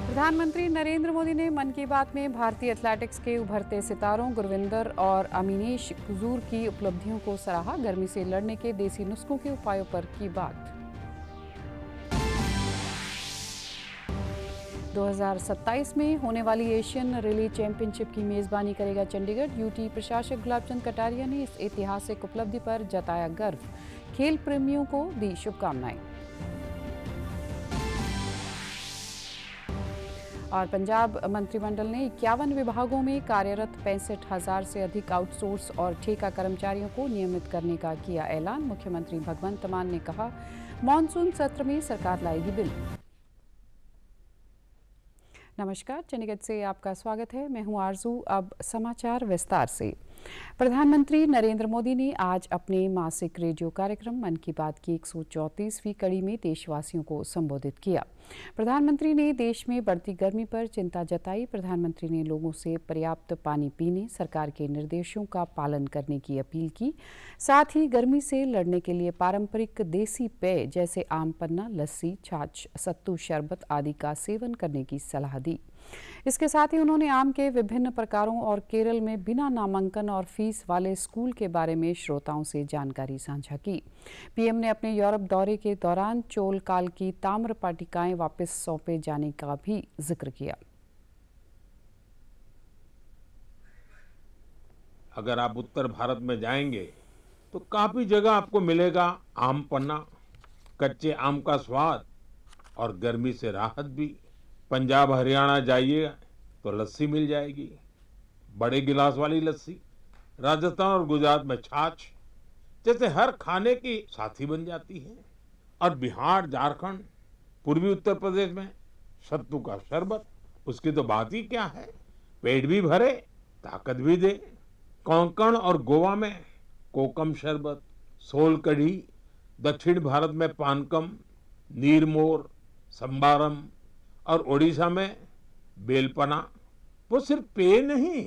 प्रधानमंत्री नरेंद्र मोदी ने मन की बात में भारतीय एथलेटिक्स के उभरते सितारों गुरविंदर और अमीनेश कुजूर की उपलब्धियों को सराहा। गर्मी से लड़ने के देसी नुस्खों के उपायों पर की बात। 2027 में होने वाली एशियन रिले चैंपियनशिप की मेजबानी करेगा चंडीगढ़। यूटी प्रशासक गुलाबचंद कटारिया ने इस ऐतिहासिक उपलब्धि पर जताया गर्व। खेल प्रेमियों को दी शुभकामनाएं। और पंजाब मंत्रिमंडल ने 51 विभागों में कार्यरत 65,000 से अधिक आउटसोर्स और ठेका कर्मचारियों को नियमित करने का किया ऐलान। मुख्यमंत्री भगवंत मान ने कहा, मॉनसून सत्र में सरकार लाएगी बिल। नमस्कार, चंडीगढ़ से आपका स्वागत है। मैं हूं आरजू। अब समाचार विस्तार से। प्रधानमंत्री नरेंद्र मोदी ने आज अपने मासिक रेडियो कार्यक्रम मन की बात की 134वीं कड़ी में देशवासियों को संबोधित किया। प्रधानमंत्री ने देश में बढ़ती गर्मी पर चिंता जताई। प्रधानमंत्री ने लोगों से पर्याप्त पानी पीने, सरकार के निर्देशों का पालन करने की अपील की। साथ ही गर्मी से लड़ने के लिए पारंपरिक देसी पेय जैसे आम पन्ना, लस्सी, छाछ, सत्तू शरबत आदि का सेवन करने की सलाह दी। इसके साथ ही उन्होंने आम के विभिन्न प्रकारों और केरल में बिना नामांकन और फीस वाले स्कूल के बारे में श्रोताओं से जानकारी साझा की। पीएम ने अपने यूरोप दौरे के दौरान चोल काल की ताम्र पाटिकाएं वापस सौंपे जाने का भी जिक्र किया। अगर आप उत्तर भारत में जाएंगे तो काफी जगह आपको मिलेगा आम पन्ना, कच्चे आम का स्वाद और गर्मी से राहत भी। पंजाब हरियाणा जाइए तो लस्सी मिल जाएगी, बड़े गिलास वाली लस्सी। राजस्थान और गुजरात में छाछ जैसे हर खाने की साथी बन जाती है। और बिहार, झारखंड, पूर्वी उत्तर प्रदेश में सत्तू का शरबत, उसकी तो बात ही क्या है। पेट भी भरे, ताकत भी दे। कोंकण और गोवा में कोकम शरबत, सोल कढ़ी, दक्षिण भारत में पानकम, नीरमोर, संबारम और ओडिशा में बेलपना। वो सिर्फ पेय नहीं,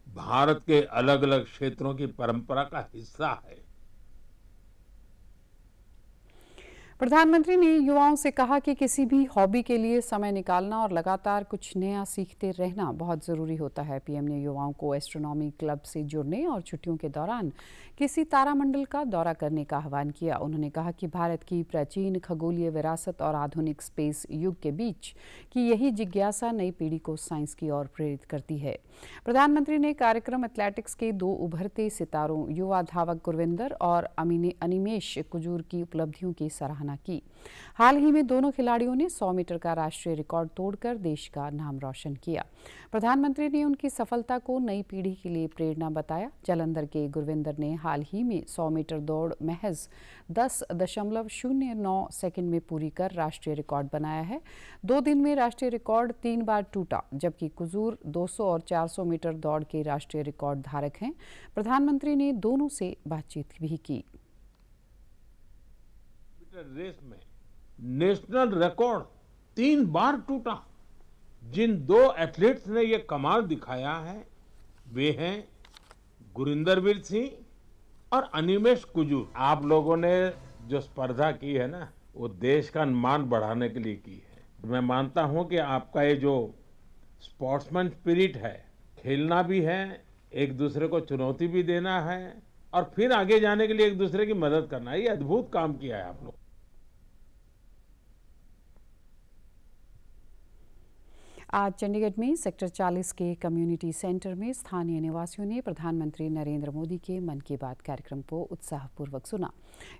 भारत के अलग अलग क्षेत्रों की परंपरा का हिस्सा है। प्रधानमंत्री ने युवाओं से कहा कि किसी भी हॉबी के लिए समय निकालना और लगातार कुछ नया सीखते रहना बहुत ज़रूरी होता है। पीएम ने युवाओं को एस्ट्रोनॉमी क्लब से जुड़ने और छुट्टियों के दौरान किसी तारामंडल का दौरा करने का आह्वान किया। उन्होंने कहा कि भारत की प्राचीन खगोलीय विरासत और आधुनिक स्पेस युग के बीच की यही जिज्ञासा नई पीढ़ी को साइंस की ओर प्रेरित करती है। प्रधानमंत्री ने कार्यक्रम एथलेटिक्स के दो उभरते सितारों युवा धावक गुरविंदर और अनिमेश कुजूर की उपलब्धियों की सराहना की। हाल ही में दोनों खिलाड़ियों ने 100 मीटर का राष्ट्रीय रिकॉर्ड तोड़कर देश का नाम रोशन किया। प्रधानमंत्री ने उनकी सफलता को नई पीढ़ी के लिए प्रेरणा बताया। जालंधर के गुरविंदर ने हाल ही में 100 मीटर दौड़ महज 10.09 सेकंड में पूरी कर राष्ट्रीय रिकॉर्ड बनाया है। 2 दिन में राष्ट्रीय रिकॉर्ड 3 बार टूटा, जबकि कुजूर 200 और 400 मीटर दौड़ के राष्ट्रीय रिकॉर्ड धारक हैं। प्रधानमंत्री ने दोनों से बातचीत भी की। रेस में नेशनल रिकॉर्ड 3 बार टूटा। जिन 2 एथलीट्स ने ये कमाल दिखाया है वे हैं गुरिंदरवीर सिंह और अनिमेश कुजूर। आप लोगों ने जो स्पर्धा की है ना, वो देश का मान बढ़ाने के लिए की है। मैं मानता हूं कि आपका ये जो स्पोर्ट्समैन स्पिरिट है, खेलना भी है, एक दूसरे को चुनौती भी देना है और फिर आगे जाने के लिए एक दूसरे की मदद करना है, ये अद्भुत काम किया है आप लोग। आज चंडीगढ़ में सेक्टर 40 के कम्युनिटी सेंटर में स्थानीय निवासियों ने प्रधानमंत्री नरेंद्र मोदी के मन की बात कार्यक्रम को उत्साहपूर्वक सुना।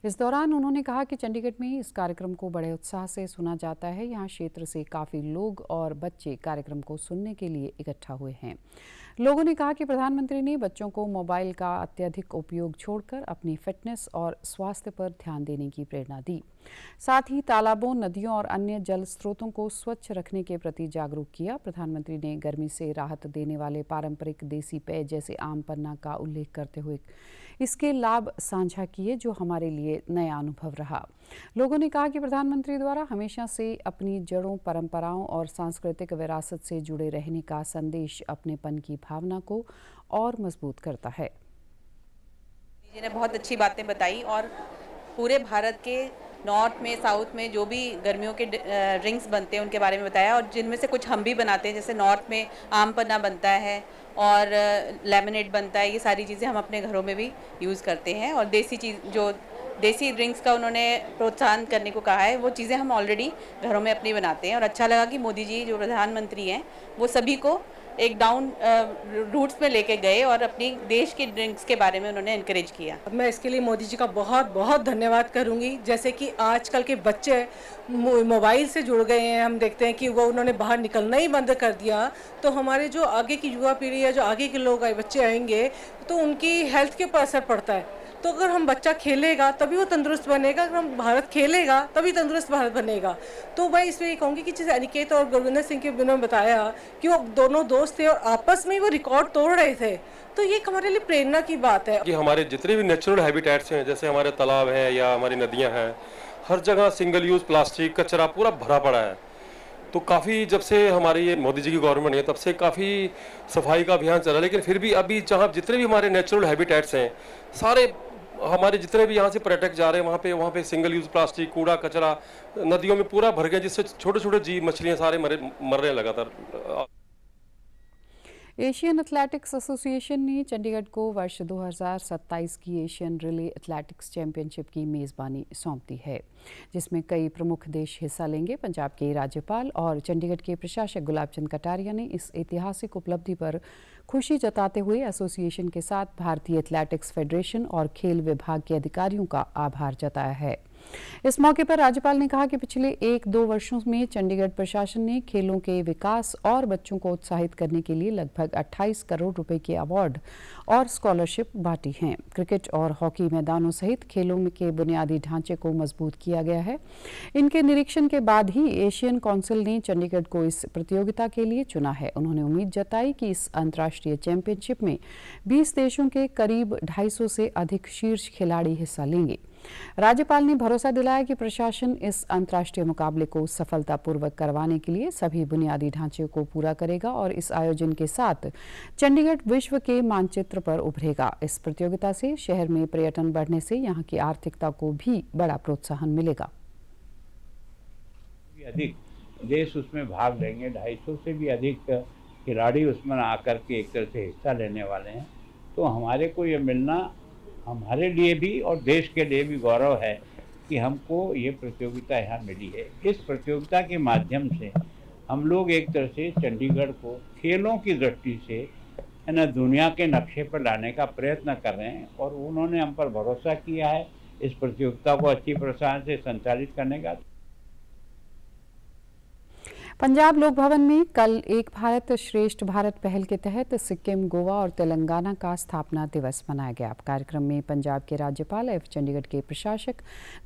इस दौरान उन्होंने कहा कि चंडीगढ़ में इस कार्यक्रम को बड़े उत्साह से सुना जाता है। यहाँ क्षेत्र से काफ़ी लोग और बच्चे कार्यक्रम को सुनने के लिए इकट्ठा हुए हैं। लोगों ने कहा कि प्रधानमंत्री ने बच्चों को मोबाइल का अत्यधिक उपयोग छोड़कर अपनी फिटनेस और स्वास्थ्य पर ध्यान देने की प्रेरणा दी। साथ ही तालाबों, नदियों और अन्य जल स्रोतों को स्वच्छ रखने के प्रति जागरूक किया। प्रधानमंत्री ने गर्मी से राहत देने वाले पारंपरिक देसी पेय जैसे आम पन्ना का उल्लेख करते हुए इसके लाभ साझा किए, जो हमारे लिए नया अनुभव रहा। लोगों ने कहा कि प्रधानमंत्री द्वारा हमेशा से अपनी जड़ों, परंपराओं और सांस्कृतिक विरासत से जुड़े रहने का संदेश अपनेपन की भावना को और मजबूत करता है। जी ने बहुत अच्छी बातें बताई और पूरे भारत के नॉर्थ में, साउथ में जो भी गर्मियों के ड्रिंक्स बनते हैं उनके बारे में बताया, और जिनमें से कुछ हम भी बनाते हैं। जैसे नॉर्थ में आम पन्ना बनता है और लेमनेड बनता है। ये सारी चीज़ें हम अपने घरों में भी यूज़ करते हैं। और देसी ड्रिंक्स का उन्होंने प्रोत्साहन करने को कहा है, वो चीज़ें हम ऑलरेडी घरों में अपनी बनाते हैं। और अच्छा लगा कि मोदी जी जो प्रधानमंत्री हैं वो सभी को एक डाउन रूट्स में लेके गए और अपनी देश के ड्रिंक्स के बारे में उन्होंने इनकरेज किया। मैं इसके लिए मोदी जी का बहुत बहुत धन्यवाद करूंगी। जैसे कि आजकल के बच्चे मोबाइल से जुड़ गए हैं, हम देखते हैं कि वो उन्होंने बाहर निकलना ही बंद कर दिया। तो हमारे जो आगे की युवा पीढ़ी है, जो आगे के लोग बच्चे आएंगे, तो उनकी हेल्थ के ऊपर असर पड़ता है। तो अगर हम बच्चा खेलेगा तभी वो तंदुरुस्त बनेगा, अगर हम भारत खेलेगा तभी तंदुरुस्त भारत बनेगा। तो मैं इसमें ये कहूँगी कि जैसे अनिकेत और गुरविंदर सिंह के उन्होंने बताया कि वो दोनों दोस्त थे और आपस में वो रिकॉर्ड तोड़ रहे थे, तो ये हमारे लिए प्रेरणा की बात है कि हमारे जितने भी नेचुरल हैबिटेट्स हैं, जैसे हमारे तालाब हैं या हमारी नदियां हैं, हर जगह सिंगल यूज़ प्लास्टिक कचरा पूरा भरा पड़ा है। तो काफ़ी जब से हमारी ये मोदी जी की गवर्नमेंट है तब से काफ़ी सफाई का अभियान चला, लेकिन फिर भी अभी जहाँ जितने भी हमारे नेचुरल हैबिटेट्स हैं, सारे हमारे जितने भी यहाँ से पर्यटक जा रहे हैं वहाँ पे सिंगल यूज़ प्लास्टिक, कूड़ा कचरा नदियों में पूरा भर गया, जिससे छोटे छोटे जीव, मछलियाँ सारे मर रहे हैं लगातार। एशियन एथलेटिक्स एसोसिएशन ने चंडीगढ़ को वर्ष 2027 की एशियन रिले एथलेटिक्स चैंपियनशिप की मेज़बानी सौंप दी है, जिसमें कई प्रमुख देश हिस्सा लेंगे। पंजाब के राज्यपाल और चंडीगढ़ के प्रशासक गुलाब चंद कटारिया ने इस ऐतिहासिक उपलब्धि पर खुशी जताते हुए एसोसिएशन के साथ भारतीय एथलेटिक्स फेडरेशन और खेल विभाग के अधिकारियों का आभार जताया है। इस मौके पर राज्यपाल ने कहा कि पिछले 1-2 वर्षों में चंडीगढ़ प्रशासन ने खेलों के विकास और बच्चों को उत्साहित करने के लिए लगभग 28 करोड़ रुपए के अवार्ड और स्कॉलरशिप बांटी हैं। क्रिकेट और हॉकी मैदानों सहित खेलों के बुनियादी ढांचे को मजबूत किया गया है। इनके निरीक्षण के बाद ही एशियन काउंसिल ने चंडीगढ़ को इस प्रतियोगिता के लिए चुना है। उन्होंने उम्मीद जताई कि इस अंतर्राष्ट्रीय चैंपियनशिप में 20 देशों के करीब 250 से अधिक शीर्ष खिलाड़ी हिस्सा लेंगे। राज्यपाल ने भरोसा दिलाया कि प्रशासन इस अंतर्राष्ट्रीय मुकाबले को सफलतापूर्वक करवाने के लिए सभी बुनियादी ढांचे को पूरा करेगा और इस आयोजन के साथ चंडीगढ़ विश्व के मानचित्र पर उभरेगा। इस प्रतियोगिता से शहर में पर्यटन बढ़ने से यहाँ की आर्थिकता को भी बड़ा प्रोत्साहन मिलेगा। अधिक देश उसमें भाग लेंगे, 250 से भी अधिक खिलाड़ी उसमें आकर के एक तरह से हिस्सा लेने वाले हैं। तो हमारे को ये मिलना हमारे लिए भी और देश के लिए भी गौरव है कि हमको ये प्रतियोगिता यहाँ मिली है। इस प्रतियोगिता के माध्यम से हम लोग एक तरह से चंडीगढ़ को खेलों की दृष्टि से है ना दुनिया के नक्शे पर लाने का प्रयत्न कर रहे हैं और उन्होंने हम पर भरोसा किया है इस प्रतियोगिता को अच्छी प्रसार से संचालित करने का। पंजाब लोक भवन में कल एक भारत श्रेष्ठ भारत पहल के तहत सिक्किम, गोवा और तेलंगाना का स्थापना दिवस मनाया गया। कार्यक्रम में पंजाब के राज्यपाल एवं चंडीगढ़ के प्रशासक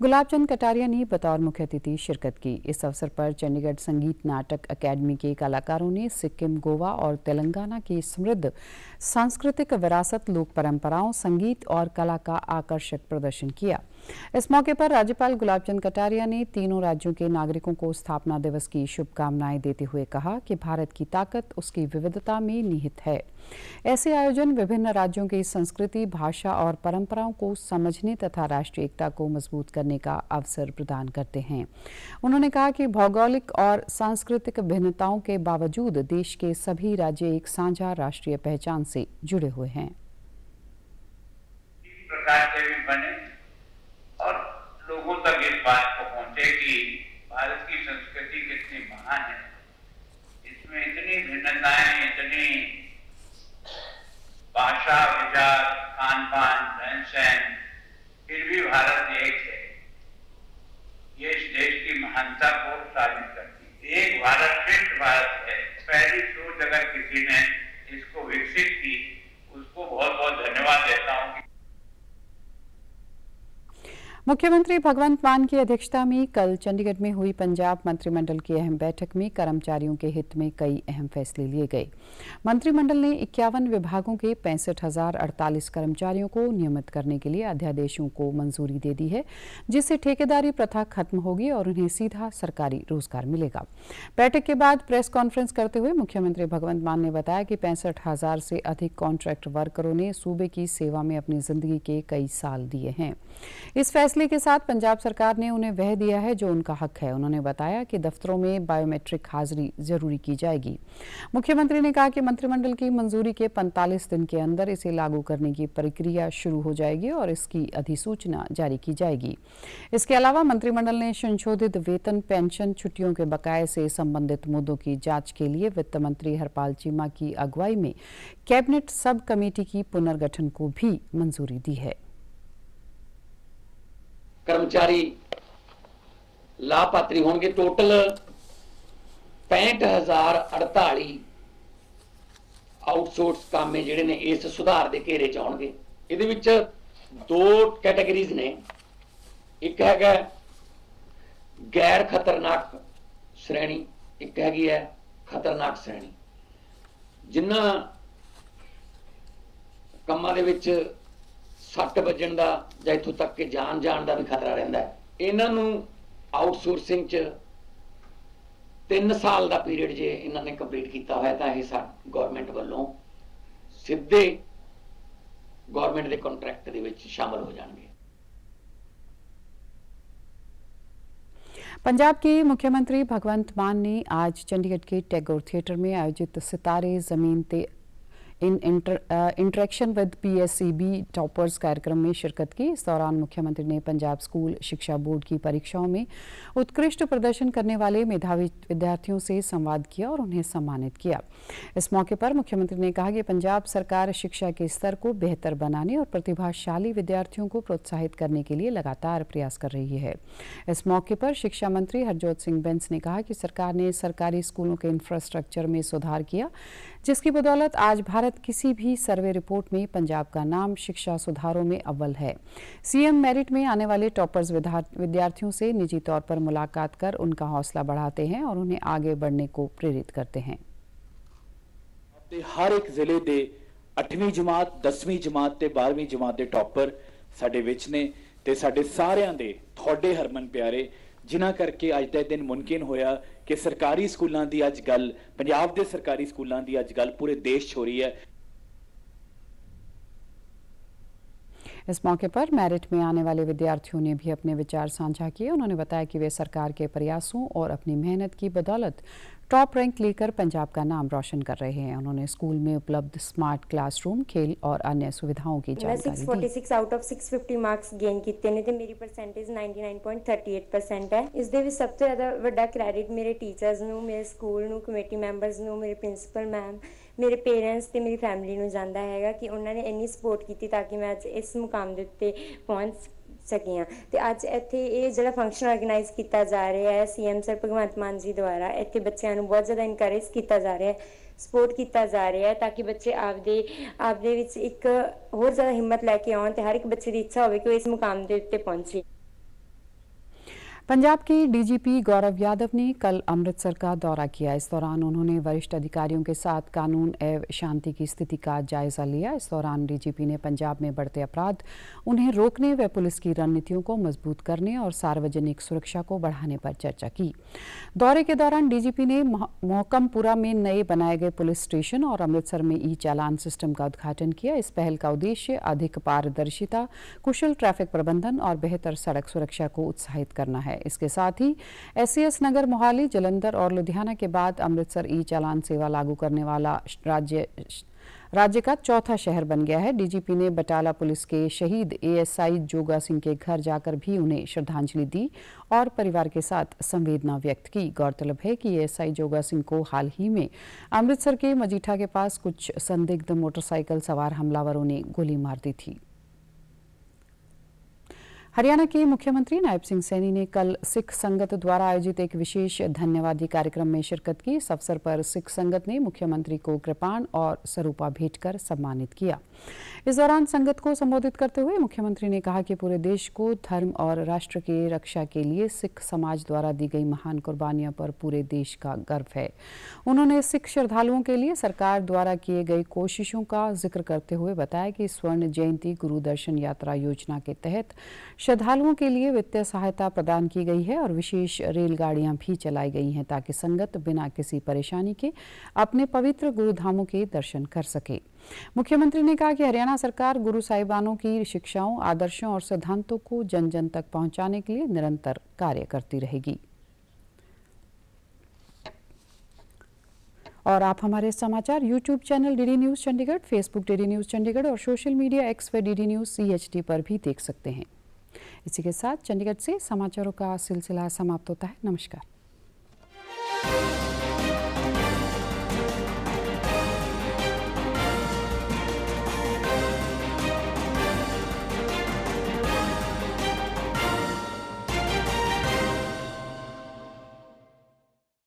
गुलाब चंद कटारिया ने बतौर मुख्य अतिथि शिरकत की। इस अवसर पर चंडीगढ़ संगीत नाटक अकेडमी के कलाकारों ने सिक्किम, गोवा और तेलंगाना की समृद्ध सांस्कृतिक विरासत, लोक परंपराओं, संगीत और कला का आकर्षक प्रदर्शन किया। इस मौके पर राज्यपाल गुलाब चंद कटारिया ने तीनों राज्यों के नागरिकों को स्थापना दिवस की शुभकामनाएं देते हुए कहा कि भारत की ताकत उसकी विविधता में निहित है। ऐसे आयोजन विभिन्न राज्यों की संस्कृति, भाषा और परंपराओं को समझने तथा राष्ट्रीय एकता को मजबूत करने का अवसर प्रदान करते हैं। उन्होंने कहा कि भौगोलिक और सांस्कृतिक भिन्नताओं के बावजूद देश के सभी राज्य एक साझा राष्ट्रीय पहचान से जुड़े हुए हैं। और लोगों तक इस बात को पहुंचे कि भारत की संस्कृति कितनी महान है, इसमें इतनी भिन्नताएं, इतनी भाषा, विचार, खान पान, रहन सहन, फिर भी भारत एक है। ये इस देश की महानता को साबित करती है। एक भारत श्रेष्ठ भारत है। पहली सोच अगर किसी ने इसको विकसित मुख्यमंत्री भगवंत मान की अध्यक्षता में कल चंडीगढ़ में हुई पंजाब मंत्रिमंडल की अहम बैठक में कर्मचारियों के हित में कई अहम फैसले लिए गए। मंत्रिमंडल ने 51 विभागों के 65,048 कर्मचारियों को नियमित करने के लिए अध्यादेशों को मंजूरी दे दी है, जिससे ठेकेदारी प्रथा खत्म होगी और उन्हें सीधा सरकारी रोजगार मिलेगा। बैठक के बाद प्रेस कॉन्फ्रेंस करते हुए मुख्यमंत्री भगवंत मान ने बताया कि 65,000 से अधिक कॉन्ट्रैक्ट वर्करों ने सूबे की सेवा में अपनी जिंदगी के कई साल दिए हैं। इस फैसले के साथ पंजाब सरकार ने उन्हें वह दिया है जो उनका हक है। उन्होंने बताया कि दफ्तरों में बायोमेट्रिक हाजिरी जरूरी की जाएगी। मुख्यमंत्री ने कहा कि मंत्रिमंडल की मंजूरी के 45 दिन के अंदर इसे लागू करने की प्रक्रिया शुरू हो जाएगी और इसकी अधिसूचना जारी की जाएगी। इसके अलावा मंत्रिमंडल ने संशोधित वेतन, पेंशन, छुट्टियों के बकाये से संबंधित मुद्दों की जांच के लिए वित्त मंत्री हरपाल चीमा की अगुवाई में कैबिनेट सब कमेटी की पुनर्गठन को भी मंजूरी दी है। कर्मचारी लाभपात्री होंगे। टोटल 65,048 आउटसोर्स कामे जिहड़े ने इस सुधार के घेरे च आउणगे। इहदे विच दो कैटेगरीज ने, एक हैगा गैर खतरनाक श्रेणी, एक हैगी है खतरनाक श्रेणी। जिन्हां कामां दे विच सੱਟ ਵੱਜਣ ਦਾ ਜਾਂ ਇੱਥੋਂ ਤੱਕ ਕਿ ਜਾਨ ਜਾਣ ਦਾ ਵੀ ਖਤਰਾ ਰਹਿੰਦਾ ਹੈ, ਇਹਨਾਂ ਨੂੰ ਆਊਟਸੋਰਸਿੰਗ 'ਚ 3 ਸਾਲ ਦਾ ਪੀਰੀਅਡ ਜੇ ਇਹਨਾਂ ਨੇ ਕੰਪਲੀਟ ਕੀਤਾ ਹੋਇਆ ਤਾਂ ਇਹ ਗਵਰਨਮੈਂਟ ਵੱਲੋਂ ਸਿੱਧੇ गवर्नमेंट के कॉन्ट्रैक्ट ਦੇ ਵਿੱਚ शामिल हो जाएंगे। पंजाब के मुख्यमंत्री भगवंत मान ने आज चंडीगढ़ के टैगोर थिएटर में आयोजित सितारे जमीन ते इन इंटरेक्शन विद PSEB टॉपर्स कार्यक्रम में शिरकत की। इस दौरान मुख्यमंत्री ने पंजाब स्कूल शिक्षा बोर्ड की परीक्षाओं में उत्कृष्ट प्रदर्शन करने वाले मेधावी विद्यार्थियों से संवाद किया और उन्हें सम्मानित किया। इस मौके पर मुख्यमंत्री ने कहा कि पंजाब सरकार शिक्षा के स्तर को बेहतर बनाने और प्रतिभाशाली विद्यार्थियों को प्रोत्साहित करने के लिए लगातार प्रयास कर रही है। इस मौके पर शिक्षा मंत्री हरजोत सिंह बैंस ने कहा कि सरकार ने सरकारी स्कूलों के इंफ्रास्ट्रक्चर में सुधार किया, जिसकी बदौलत आज भारत किसी भी सर्वे रिपोर्ट में पंजाब का नाम शिक्षा सुधारों में अव्वल है। सीएम मेरिट में आने वाले टॉपर्स विद्यार्थियों से निजी तौर पर मुलाकात कर उनका हौसला बढ़ाते हैं और उन्हें आगे बढ़ने को प्रेरित करते हैं। हर एक जिले के 8वीं जमात, 10वीं जमात ते 12वीं जमात के टॉपर साडे विच ने ते साडे सारियां दे थोड़े हरमन प्यारे, जिन्हां करके अज दा दिन मुमकिन होया कि सरकारी स्कूलों की अज गल, पंजाब के सरकारी स्कूलों की अज गल पूरे देश च हो रही है। इस मौके पर मेरिट में आने वाले विद्यार्थियों ने भी अपने विचार साझा किए। उन्होंने बताया कि वे सरकार के प्रयासों और अपनी मेहनत की बदौलत टॉप रैंक लेकर पंजाब का नाम रोशन कर रहे हैं। उन्होंने स्कूल में उपलब्ध स्मार्ट क्लासरूम, खेल और अन्य सुविधाओं की जानकारी दी। 646 आउट ऑफ 650 मार्क्स गेन किए ने ते मेरी परसेंटेज 99.38% है। इस दे विच सब तो ज़्यादा बड़ा क्रेडिट मेरे टीचर्स नूं, मेरे स्कूल नूं, कमेटी मैंबर्स नूं, मेरे प्रिंसीपल मैम, मेरे पेरेंट्स ते मेरी फैमिली नूं जांदा हैगा कि उन्होंने इन्नी सपोर्ट की ताकि मैं अज इस मुकाम दे उत्ते पहुंच सकी हाँ। तो अज इत्थे ये जिहड़ा फंक्शन ऑर्गेनाइज किया जा रहा है सीएम सर भगवंत मान जी द्वारा, इत्थे बच्चों को बहुत ज़्यादा इनकरेज किया जा रहा है, सपोर्ट किया जा रहा है ताकि बच्चे आपदे विच एक होर ज़्यादा हिम्मत लैके आउण ते हर एक बच्चे की इच्छा हो कि वो इस मुकाम के उत्ते पहुंचे। पंजाब के डीजीपी गौरव यादव ने कल अमृतसर का दौरा किया। इस दौरान उन्होंने वरिष्ठ अधिकारियों के साथ कानून एवं शांति की स्थिति का जायजा लिया। इस दौरान डीजीपी ने पंजाब में बढ़ते अपराध, उन्हें रोकने व पुलिस की रणनीतियों को मजबूत करने और सार्वजनिक सुरक्षा को बढ़ाने पर चर्चा की। दौरे के दौरान डीजीपी ने मोहकमपुरा में नए बनाए गए पुलिस स्टेशन और अमृतसर में ई चालान सिस्टम का उद्घाटन किया। इस पहल का उद्देश्य अधिक पारदर्शिता, कुशल ट्रैफिक प्रबंधन और बेहतर सड़क सुरक्षा को उत्साहित करना है। इसके साथ ही SCS नगर, मोहाली, जलंधर और लुधियाना के बाद अमृतसर ई चालान सेवा लागू करने वाला राज्य का चौथा शहर बन गया है। डीजीपी ने बटाला पुलिस के शहीद ASI जोगा सिंह के घर जाकर भी उन्हें श्रद्धांजलि दी और परिवार के साथ संवेदना व्यक्त की। गौरतलब है कि ASI जोगा सिंह को हाल ही में अमृतसर के मजीठा के पास कुछ संदिग्ध मोटरसाइकिल सवार हमलावरों ने गोली मार दी थी। हरियाणा के मुख्यमंत्री नायब सिंह सैनी ने कल सिख संगत द्वारा आयोजित एक विशेष धन्यवादी कार्यक्रम में शिरकत की। इस अवसर पर सिख संगत ने मुख्यमंत्री को कृपाण और सरूपा भेंट कर सम्मानित किया। इस दौरान संगत को संबोधित करते हुए मुख्यमंत्री ने कहा कि पूरे देश को धर्म और राष्ट्र की रक्षा के लिए सिख समाज द्वारा दी गई महान कुर्बानियों पर पूरे देश का गर्व है। उन्होंने सिख श्रद्धालुओं के लिए सरकार द्वारा किए गई कोशिशों का जिक्र करते हुए बताया कि स्वर्ण जयंती गुरु दर्शन यात्रा योजना के तहत श्रद्धालुओं के लिए वित्तीय सहायता प्रदान की गई है और विशेष रेलगाड़ियां भी चलाई गई हैं ताकि संगत बिना किसी परेशानी के अपने पवित्र गुरुधामों के दर्शन कर सके। मुख्यमंत्री ने कहा कि हरियाणा सरकार गुरु साहिबानों की शिक्षाओं, आदर्शों और सिद्धांतों को जन जन तक पहुंचाने के लिए निरंतर कार्य करती रहेगी। और आप हमारे समाचार YouTube channel DD news Chandigarh, Facebook DD news Chandigarh और सोशल मीडिया एक्स व डीडी न्यूज़ CHD पर भी देख सकते हैं। इसी के साथ चंडीगढ़ से समाचारों का सिलसिला समाप्त होता है। नमस्कार।